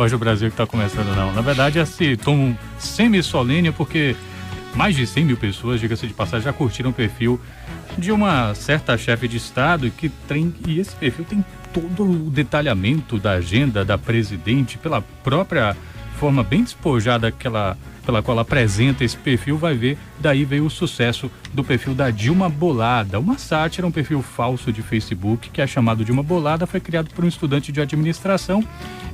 Voz do Brasil que está começando, não. Na verdade, esse tom semi-solene é porque mais de 100 mil pessoas, diga-se de passagem, já curtiram o perfil de uma certa chefe de Estado e esse perfil tem todo o detalhamento da agenda da presidente, pela própria forma bem despojada pela qual ela apresenta esse perfil, vai ver, daí veio o sucesso do perfil da Dilma Bolada, uma sátira, um perfil falso de Facebook que é chamado Dilma Bolada, foi criado por um estudante de administração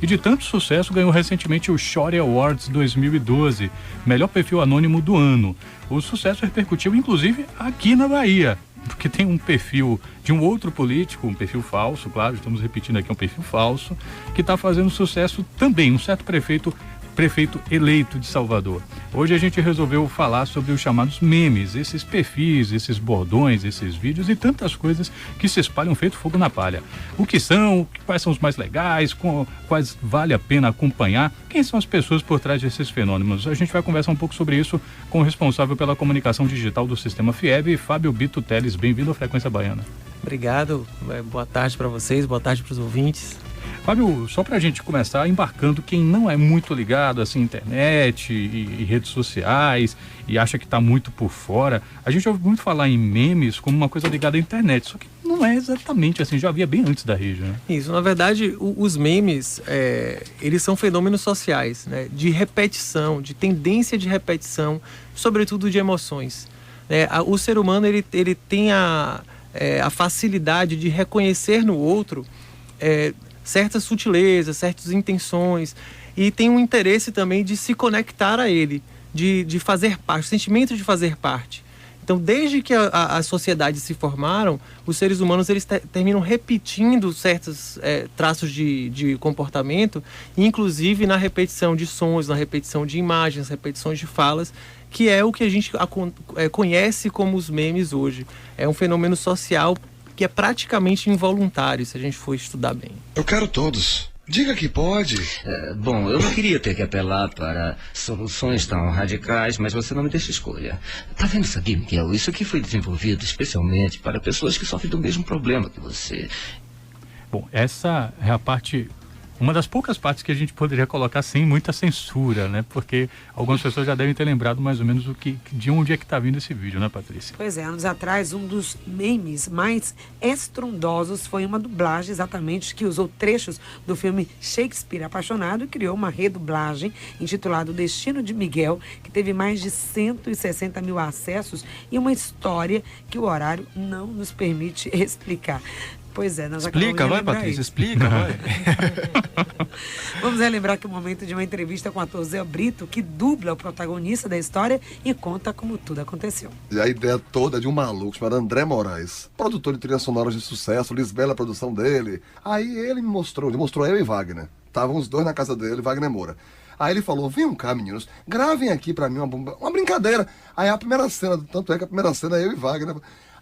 e de tanto sucesso ganhou recentemente o Shorty Awards 2012, melhor perfil anônimo do ano. O sucesso repercutiu inclusive aqui na Bahia, porque tem um perfil de um outro político, um perfil falso, claro, estamos repetindo aqui, um perfil falso, que está fazendo sucesso também, um certo prefeito eleito de Salvador. Hoje a gente resolveu falar sobre os chamados memes, esses perfis, esses bordões, esses vídeos e tantas coisas que se espalham feito fogo na palha. O que são, quais são os mais legais, quais vale a pena acompanhar, quem são as pessoas por trás desses fenômenos. A gente vai conversar um pouco sobre isso com o responsável pela comunicação digital do Sistema FIEB, Fábio Bito Teles. Bem-vindo à Frequência Baiana. Obrigado, boa tarde para vocês, boa tarde para os ouvintes. Fábio, só para a gente começar embarcando, quem não é muito ligado assim, internet e redes sociais e acha que está muito por fora, a gente ouve muito falar em memes como uma coisa ligada à internet, só que não é exatamente assim, já havia bem antes da rede, né? Isso, na verdade, os memes, eles são fenômenos sociais, né? De repetição, de tendência de repetição, sobretudo de emoções. O ser humano, ele tem a facilidade de reconhecer no outro certas sutilezas, certas intenções, e tem um interesse também de se conectar a ele, de fazer parte, o sentimento de fazer parte. Então, desde que as sociedades se formaram, os seres humanos eles terminam repetindo certos traços de comportamento, inclusive na repetição de sons, na repetição de imagens, repetições de falas, que é o que a gente conhece como os memes hoje. É um fenômeno social que é praticamente involuntário, se a gente for estudar bem. Eu quero todos. Diga que pode. Bom, eu não queria ter que apelar para soluções tão radicais, mas você não me deixa escolha. Tá vendo, sabia, Miguel? Isso aqui foi desenvolvido especialmente para pessoas que sofrem do mesmo problema que você. Bom, essa é a parte... Uma das poucas partes que a gente poderia colocar sem muita censura, né? Porque algumas pessoas já devem ter lembrado mais ou menos de onde é que está vindo esse vídeo, né, Patrícia? Pois é, anos atrás, um dos memes mais estrondosos foi uma dublagem exatamente que usou trechos do filme Shakespeare Apaixonado e criou uma redublagem intitulada O Destino de Miguel, que teve mais de 160 mil acessos e uma história que o horário não nos permite explicar. Pois é, nós explica, vai, Patrícia, explica, vai. Vamos relembrar que o momento de uma entrevista com o ator Zé Brito, que dubla o protagonista da história e conta como tudo aconteceu. E a ideia toda é de um maluco chamado André Moraes, produtor de trilhas sonoras de sucesso, Lisbela, a produção dele. Aí ele mostrou eu e Wagner. Estavam os dois na casa dele, Wagner Moura. Aí ele falou, venham cá, meninos, gravem aqui pra mim uma brincadeira. Aí a primeira cena, tanto é que a primeira cena é eu e Wagner.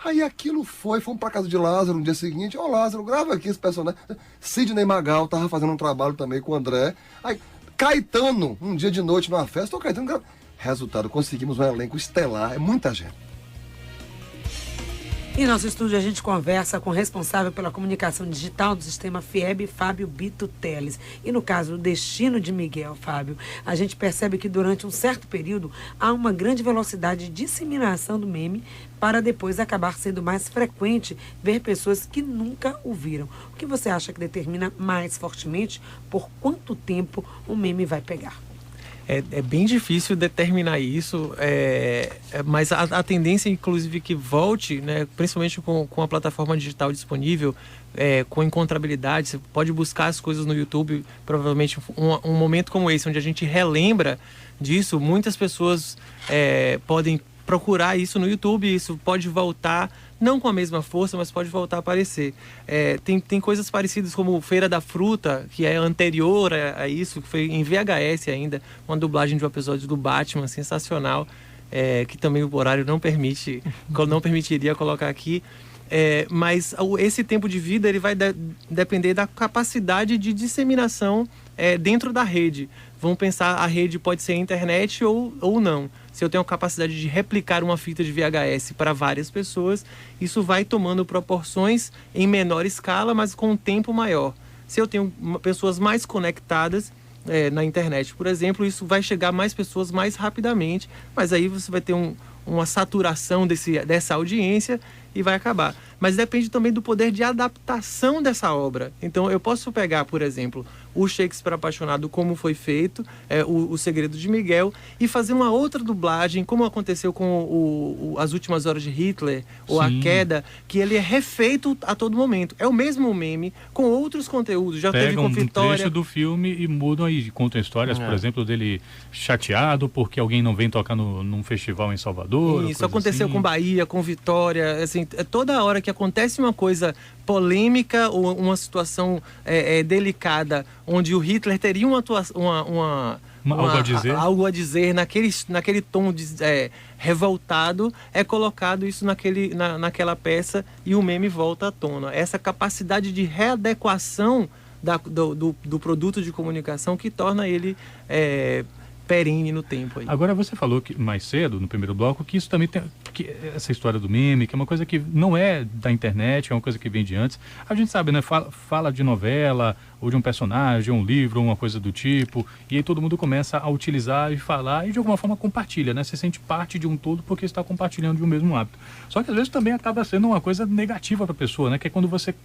Aí aquilo fomos pra casa de Lázaro no dia seguinte. Lázaro, grava aqui esse personagem. Sidney Magal tava fazendo um trabalho também com o André. Aí Caetano, um dia de noite numa festa, o Caetano grava. Resultado, conseguimos um elenco estelar, é muita gente. Em nosso estúdio, a gente conversa com o responsável pela comunicação digital do Sistema FIEB, Fábio Bito Teles. E no caso do Destino de Miguel, Fábio, a gente percebe que durante um certo período há uma grande velocidade de disseminação do meme para depois acabar sendo mais frequente ver pessoas que nunca o viram. O que você acha que determina mais fortemente por quanto tempo o meme vai pegar? É bem difícil determinar isso, mas a tendência, inclusive, que volte, né, principalmente com a plataforma digital disponível, com encontrabilidade, você pode buscar as coisas no YouTube, provavelmente um momento como esse, onde a gente relembra disso, muitas pessoas podem procurar isso no YouTube, isso pode voltar, não com a mesma força, mas pode voltar a aparecer. Tem coisas parecidas como Feira da Fruta, que é anterior a isso, que foi em VHS ainda, uma dublagem de um episódio do Batman, sensacional, que também o horário não permitiria colocar aqui. Mas esse tempo de vida ele vai depender da capacidade de disseminação dentro da rede. Vamos pensar, a rede pode ser a internet ou não. Se eu tenho a capacidade de replicar uma fita de VHS para várias pessoas, isso vai tomando proporções em menor escala, mas com um tempo maior. Se eu tenho pessoas mais conectadas, na internet, por exemplo, isso vai chegar a mais pessoas mais rapidamente, mas aí você vai ter uma saturação dessa audiência e vai acabar. Mas depende também do poder de adaptação dessa obra. Então eu posso pegar, por exemplo, o Shakespeare Apaixonado, como foi feito, o Segredo de Miguel, e fazer uma outra dublagem, como aconteceu com As Últimas Horas de Hitler, ou A Queda, que ele é refeito a todo momento. É o mesmo meme, com outros conteúdos. Já teve com Vitória. Um trecho do filme e mudam e contam histórias, por exemplo, dele chateado porque alguém não vem tocar num festival em Salvador. Isso aconteceu com Bahia, com Vitória. Assim, toda hora que acontece uma coisa polêmica ou uma situação delicada, onde o Hitler teria algo a dizer naquele tom revoltado, é colocado isso naquela peça e o meme volta à tona. Essa capacidade de readequação do produto de comunicação que torna ele perene no tempo aí. Agora você falou que mais cedo, no primeiro bloco, que isso também tem essa história do meme, que é uma coisa que não é da internet, é uma coisa que vem de antes. A gente sabe, né? Fala de novela, ou de um personagem, um livro, uma coisa do tipo, e aí todo mundo começa a utilizar e falar e de alguma forma compartilha, né? Você sente parte de um todo porque está compartilhando de um mesmo hábito. Só que às vezes também acaba sendo uma coisa negativa para a pessoa, né? Que é quando você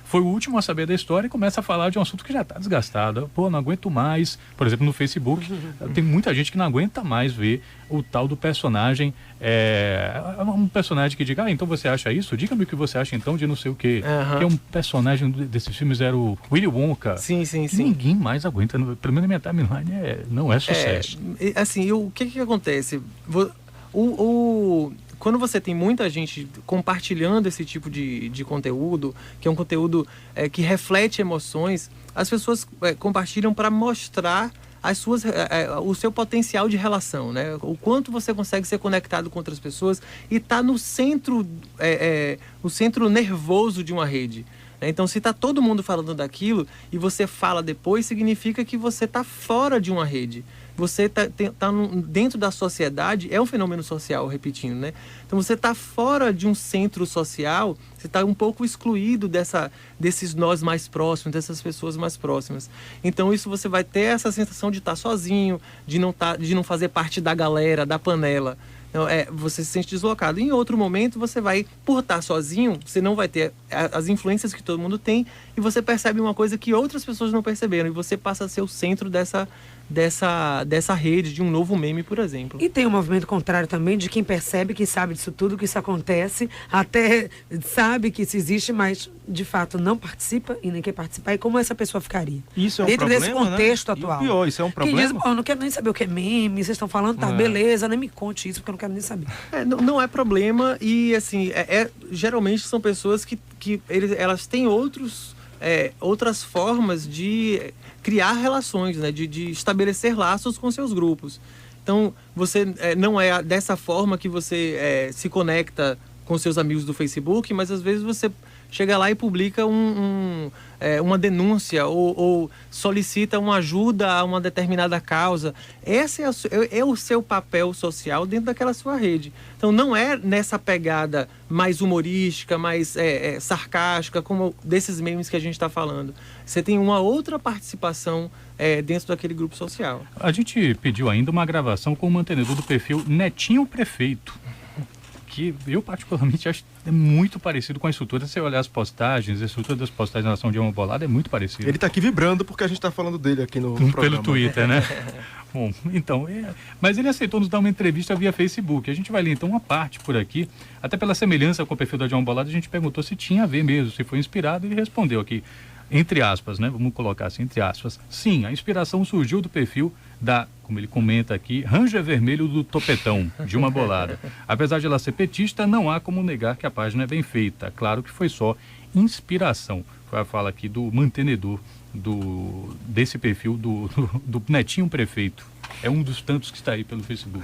foi o último a saber da história e começa a falar de um assunto que já está desgastado. Pô, não aguento mais. Por exemplo, no Facebook, tem muita gente que não aguenta mais ver o tal do personagem. Um personagem que diga, então você acha isso? Diga-me o que você acha então de não sei o quê. Que é um personagem desses filmes, era o Willy Wonka. Sim. Ninguém mais aguenta. Pelo menos na minha timeline não é sucesso. Assim, o que acontece? Quando você tem muita gente compartilhando esse tipo de conteúdo, que é um conteúdo que reflete emoções, as pessoas compartilham para mostrar o seu potencial de relação, né? O quanto você consegue ser conectado com outras pessoas e tá no centro, o centro nervoso de uma rede. Então, se está todo mundo falando daquilo e você fala depois, significa que você está fora de uma rede. Você tá dentro da sociedade, é um fenômeno social, repetindo, né? Então, você está fora de um centro social, você está um pouco excluído desses nós mais próximos, dessas pessoas mais próximas. Então, isso você vai ter essa sensação de estar sozinho, de não fazer parte da galera, da panela. Então, você se sente deslocado. Em outro momento, você vai, por estar sozinho, você não vai ter as influências que todo mundo tem e você percebe uma coisa que outras pessoas não perceberam e você passa a ser o centro dessa rede, de um novo meme, por exemplo. E tem um movimento contrário também de quem percebe que sabe disso tudo, que isso acontece, até sabe que isso existe, mas de fato não participa e nem quer participar. E como essa pessoa ficaria? Isso é um dentro problema, desse contexto atual. E o pior, isso é um problema. Quem diz, eu não quero nem saber o que é meme, vocês estão falando, tá, beleza, nem me conte isso, porque eu não quero nem saber. Não é problema e, assim, geralmente são pessoas que elas têm outras formas de criar relações, né? de estabelecer laços com seus grupos. Então, você não é dessa forma que você se conecta com seus amigos do Facebook, mas às vezes você chega lá e publica uma denúncia ou solicita uma ajuda a uma determinada causa. Esse é o seu papel social dentro daquela sua rede. Então, não é nessa pegada mais humorística, mais sarcástica, como desses memes que a gente está falando. Você tem uma outra participação dentro daquele grupo social. A gente pediu ainda uma gravação com o mantenedor do perfil Netinho Prefeito, que eu particularmente acho muito parecido com a estrutura. Se você olhar as postagens, a estrutura das postagens na Nação de uma Bolada é muito parecida. Ele está aqui vibrando porque a gente está falando dele aqui no programa. Pelo Twitter, né? Bom, então, mas ele aceitou nos dar uma entrevista via Facebook. A gente vai ler então uma parte por aqui, até pela semelhança com o perfil da Dilma Bolada, a gente perguntou se tinha a ver mesmo, se foi inspirado, e ele respondeu aqui, entre aspas, né? Vamos colocar assim, entre aspas. Sim, a inspiração surgiu do perfil como ele comenta aqui, Ranger Vermelho do Topetão, de uma Bolada. Apesar de ela ser petista, não há como negar que a página é bem feita. Claro que foi só inspiração. Foi a fala aqui do mantenedor desse perfil do Netinho Prefeito. É um dos tantos que está aí pelo Facebook.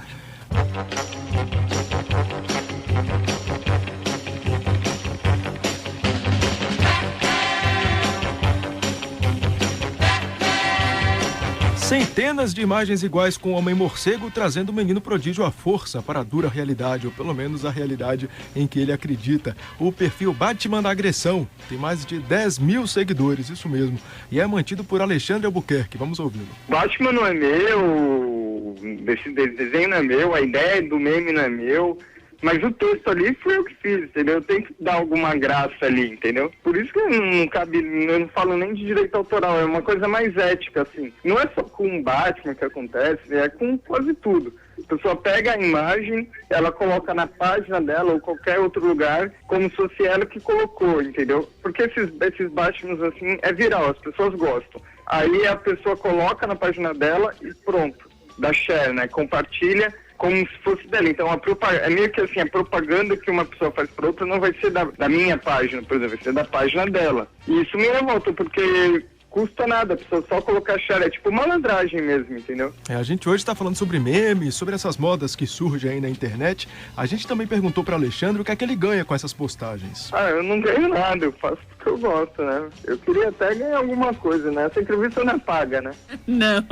Centenas de imagens iguais com o Homem-Morcego trazendo o menino prodígio à força para a dura realidade, ou pelo menos a realidade em que ele acredita. O perfil Batman da Agressão tem mais de 10 mil seguidores, isso mesmo, e é mantido por Alexandre Albuquerque. Vamos ouvi-lo. Batman não é meu, esse desenho não é meu, a ideia do meme não é meu. Mas o texto ali foi eu que fiz, entendeu? Eu tenho que dar alguma graça ali, entendeu? Por isso que eu não falo nem de direito autoral, é uma coisa mais ética, assim. Não é só com o Batman que acontece, é com quase tudo. A pessoa pega a imagem, ela coloca na página dela ou qualquer outro lugar, como se fosse ela que colocou, entendeu? Porque esses Batmans, assim, é viral, as pessoas gostam. Aí a pessoa coloca na página dela e pronto, dá share, né? Compartilha, como se fosse dela. Então, é meio que assim, a propaganda que uma pessoa faz para outra não vai ser da minha página, por exemplo, vai ser da página dela. E isso me revolta, porque custa nada, a pessoa só colocar share, é tipo malandragem mesmo, entendeu? A gente hoje está falando sobre memes, sobre essas modas que surgem aí na internet. A gente também perguntou para Alexandre o que é que ele ganha com essas postagens. Eu não ganho nada, eu faço porque eu gosto, né? Eu queria até ganhar alguma coisa, né? Essa entrevista não é paga, né? Não.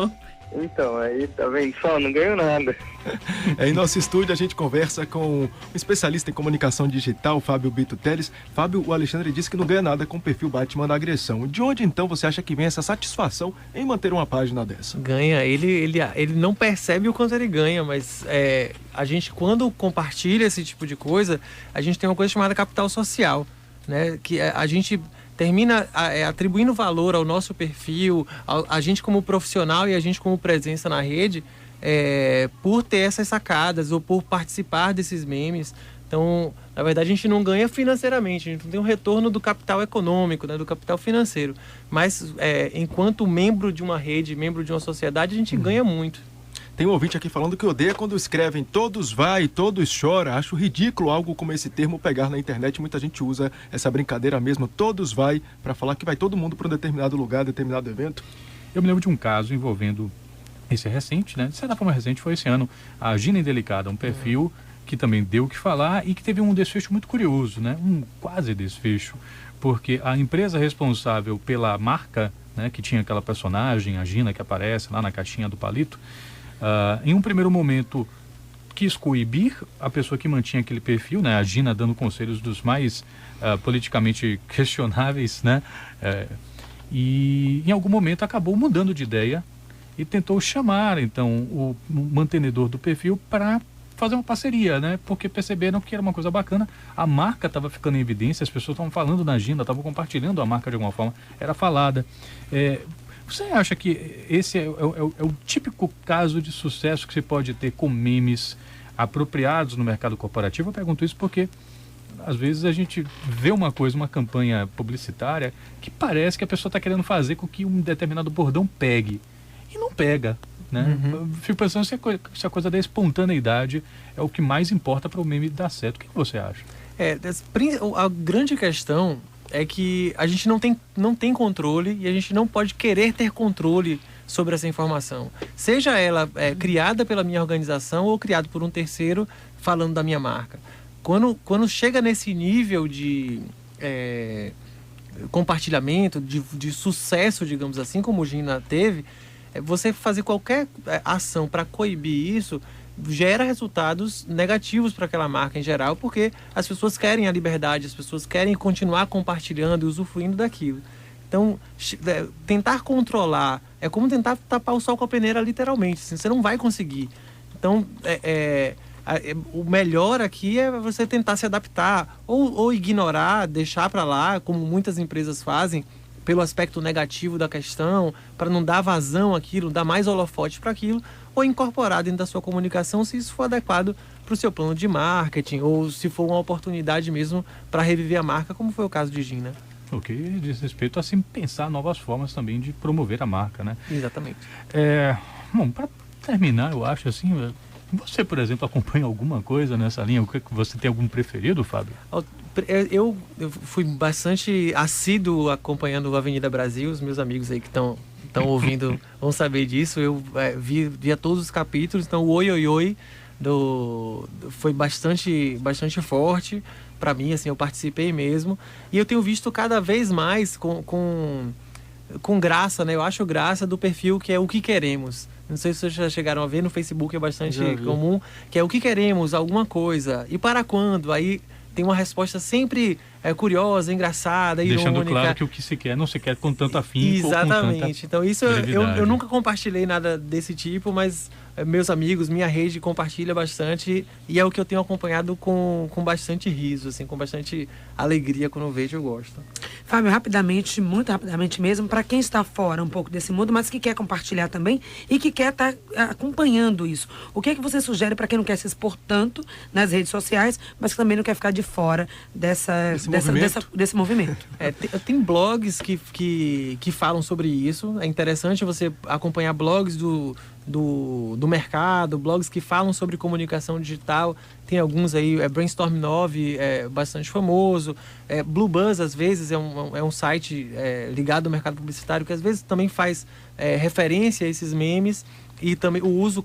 Então, aí, tá vendo só? Não ganho nada. Em nosso estúdio a gente conversa com um especialista em comunicação digital, Fábio Bito Teles. Fábio, o Alexandre disse que não ganha nada com o perfil Batman da Agressão. De onde então você acha que vem essa satisfação em manter uma página dessa? Ganha, ele não percebe o quanto ele ganha, mas a gente, quando compartilha esse tipo de coisa, a gente tem uma coisa chamada capital social, né? Que a gente termina atribuindo valor ao nosso perfil, a gente como profissional e a gente como presença na rede, por ter essas sacadas ou por participar desses memes. Então, na verdade, a gente não ganha financeiramente, a gente não tem um retorno do capital econômico, né, do capital financeiro. Mas, enquanto membro de uma rede, membro de uma sociedade, a gente ganha muito. Tem um ouvinte aqui falando que odeia quando escrevem todos vai, todos chora. Acho ridículo algo como esse termo pegar na internet. Muita gente usa essa brincadeira mesmo, todos vai, para falar que vai todo mundo para um determinado lugar, determinado evento. Eu me lembro de um caso envolvendo, esse é recente, né? De certa forma recente, foi esse ano, a Gina Indelicada, um perfil que também deu o que falar e que teve um desfecho muito curioso, né? Um quase desfecho, porque a empresa responsável pela marca, né, que tinha aquela personagem, a Gina, que aparece lá na caixinha do palito, em um primeiro momento quis coibir a pessoa que mantinha aquele perfil, né, a Gina dando conselhos dos mais politicamente questionáveis, né, e em algum momento acabou mudando de ideia e tentou chamar então o mantenedor do perfil para fazer uma parceria, né, porque perceberam que era uma coisa bacana, a marca estava ficando em evidência, as pessoas estavam falando na Gina, estavam compartilhando a marca de alguma forma, era falada. Você acha que esse é o típico caso de sucesso que se pode ter com memes apropriados no mercado corporativo? Eu pergunto isso porque, às vezes, a gente vê uma coisa, uma campanha publicitária, que parece que a pessoa está querendo fazer com que um determinado bordão pegue. E não pega, né? Fico pensando se a coisa da espontaneidade é o que mais importa para o meme dar certo. O que você acha? A grande questão é que a gente não tem controle e a gente não pode querer ter controle sobre essa informação. Seja ela criada pela minha organização ou criada por um terceiro falando da minha marca. Quando chega nesse nível de compartilhamento, de sucesso, digamos assim, como o Gina teve, você fazer qualquer ação para coibir isso gera resultados negativos para aquela marca em geral, porque as pessoas querem a liberdade, as pessoas querem continuar compartilhando e usufruindo daquilo. Então, tentar controlar é como tentar tapar o sol com a peneira, literalmente. Assim, você não vai conseguir. Então, o melhor aqui é você tentar se adaptar ou ignorar, deixar para lá, como muitas empresas fazem, pelo aspecto negativo da questão, para não dar vazão àquilo, dar mais holofote para aquilo, ou incorporar dentro da sua comunicação se isso for adequado para o seu plano de marketing, ou se for uma oportunidade mesmo para reviver a marca, como foi o caso de Gina. O que diz respeito a se pensar novas formas também de promover a marca, né? Exatamente. Bom, para terminar, eu acho assim, você, por exemplo, acompanha alguma coisa nessa linha? Você tem algum preferido, Fábio? Eu fui bastante assíduo acompanhando o Avenida Brasil, os meus amigos aí que estão ouvindo vão saber disso. Eu via todos os capítulos, então o Oi Oi Oi foi bastante forte para mim, assim, eu participei mesmo. E eu tenho visto cada vez mais com com graça, né? Eu acho graça do perfil que é o que queremos. Não sei se vocês já chegaram a ver, no Facebook é bastante comum, que é o que queremos, alguma coisa. E para quando? Aí tem uma resposta sempre curiosa, engraçada, irônica. Deixando claro que o que se quer não se quer com tanto afinco. Exatamente. Ou com tanta então isso eu nunca compartilhei nada desse tipo, mas meus amigos, minha rede compartilha bastante e é o que eu tenho acompanhado com bastante riso, assim, com bastante alegria quando eu vejo, eu gosto. Fábio, rapidamente, muito rapidamente mesmo, para quem está fora um pouco desse mundo, mas que quer compartilhar também e que quer estar acompanhando isso, o que é que você sugere para quem não quer se expor tanto nas redes sociais, mas que também não quer ficar de fora desse movimento? Tem blogs que falam sobre isso. É interessante você acompanhar blogs do mercado, blogs que falam sobre comunicação digital. Tem alguns aí, Brainstorm 9 é bastante famoso, Blue Buzz às vezes é um site ligado ao mercado publicitário que às vezes também faz referência a esses memes e também o uso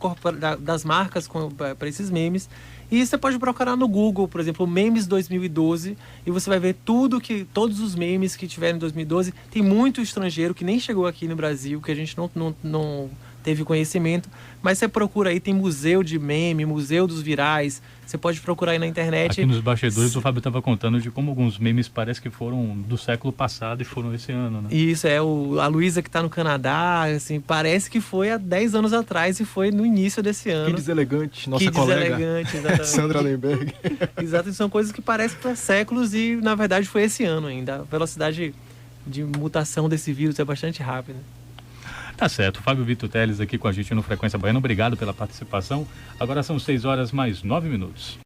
das marcas para esses memes. E você pode procurar no Google, por exemplo, Memes 2012, e você vai ver todos os memes que tiveram em 2012. Tem muito estrangeiro que nem chegou aqui no Brasil, que a gente não teve conhecimento, mas você procura aí, tem museu de meme, museu dos virais, você pode procurar aí na internet. Aqui nos bastidores o Fábio estava contando de como alguns memes parece que foram do século passado e foram esse ano, né? Isso, a Luísa que está no Canadá, assim, parece que foi há 10 anos atrás e foi no início desse ano. Que deselegante, nossa que colega. Deselegante, exatamente. Sandra Lemberg. Exato, são coisas que parecem que há séculos e na verdade foi esse ano ainda. A velocidade de mutação desse vírus é bastante rápida. Tá certo, Fábio Vitor Teles aqui com a gente no Frequência Baiana, obrigado pela participação. Agora são 6 horas mais 9 minutos.